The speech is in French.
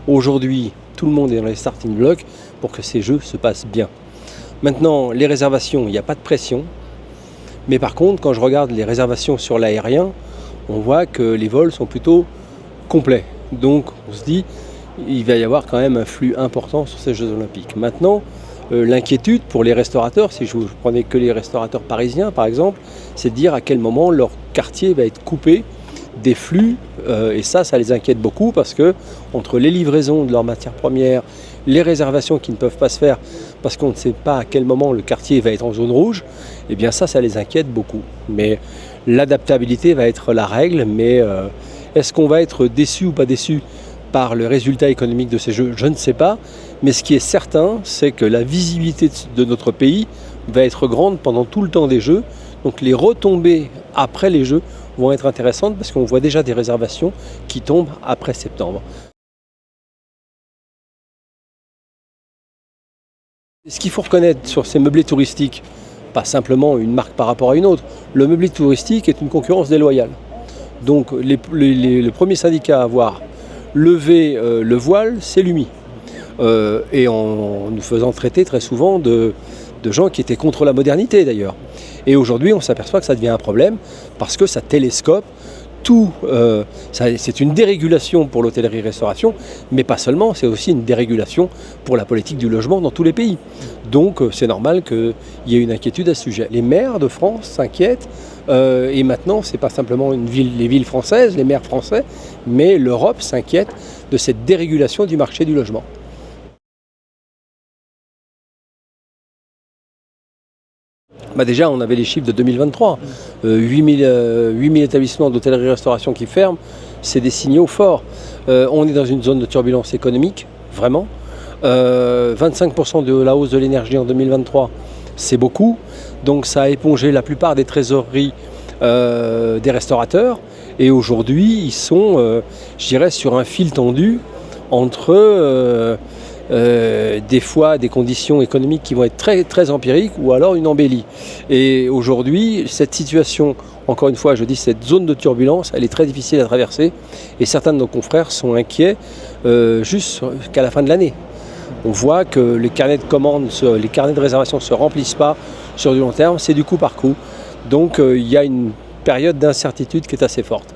Aujourd'hui, tout le monde est dans les starting blocks pour que ces jeux se passent bien. Maintenant, les réservations, il n'y a pas de pression. Mais par contre, quand je regarde les réservations sur l'aérien, on voit que les vols sont plutôt complets. Donc on se dit, il va y avoir quand même un flux important sur ces Jeux Olympiques. Maintenant, l'inquiétude pour les restaurateurs, si je prenais que les restaurateurs parisiens par exemple, c'est de dire à quel moment leur quartier va être coupé des flux. Et ça les inquiète beaucoup parce que entre les livraisons de leurs matières premières, les réservations qui ne peuvent pas se faire parce qu'on ne sait pas à quel moment le quartier va être en zone rouge, eh bien ça les inquiète beaucoup. Mais l'adaptabilité va être la règle, mais est-ce qu'on va être déçu ou pas déçu par le résultat économique de ces Jeux? Je ne sais pas, mais ce qui est certain, c'est que la visibilité de notre pays va être grande pendant tout le temps des Jeux. Donc les retombées après les Jeux vont être intéressantes parce qu'on voit déjà des réservations qui tombent après septembre. Ce qu'il faut reconnaître sur ces meublés touristiques, pas simplement une marque par rapport à une autre, le meublé touristique est une concurrence déloyale. Donc le premier syndicat à avoir levé le voile, c'est l'UMI. Et en nous faisant traiter très souvent de gens qui étaient contre la modernité d'ailleurs. Et aujourd'hui, on s'aperçoit que ça devient un problème parce que ça télescope tout. C'est une dérégulation pour l'hôtellerie-restauration, mais pas seulement, c'est aussi une dérégulation pour la politique du logement dans tous les pays. Donc c'est normal qu'il y ait une inquiétude à ce sujet. Les maires de France s'inquiètent, et maintenant, ce n'est pas simplement les villes françaises, les maires français, mais l'Europe s'inquiète de cette dérégulation du marché du logement. Déjà, on avait les chiffres de 2023. 8000 établissements d'hôtellerie-restauration qui ferment, c'est des signaux forts. On est dans une zone de turbulence économique, vraiment. 25% de la hausse de l'énergie en 2023, c'est beaucoup. Donc ça a épongé la plupart des trésoreries des restaurateurs. Et aujourd'hui, ils sont, je dirais, sur un fil tendu entre des fois des conditions économiques qui vont être très, très empiriques ou alors une embellie. Et aujourd'hui, cette situation, encore une fois, je dis cette zone de turbulence, elle est très difficile à traverser et certains de nos confrères sont inquiets jusqu'à la fin de l'année. On voit que les carnets de commandes, les carnets de réservation ne se remplissent pas sur du long terme, c'est du coup par coup. Donc il y a une période d'incertitude qui est assez forte.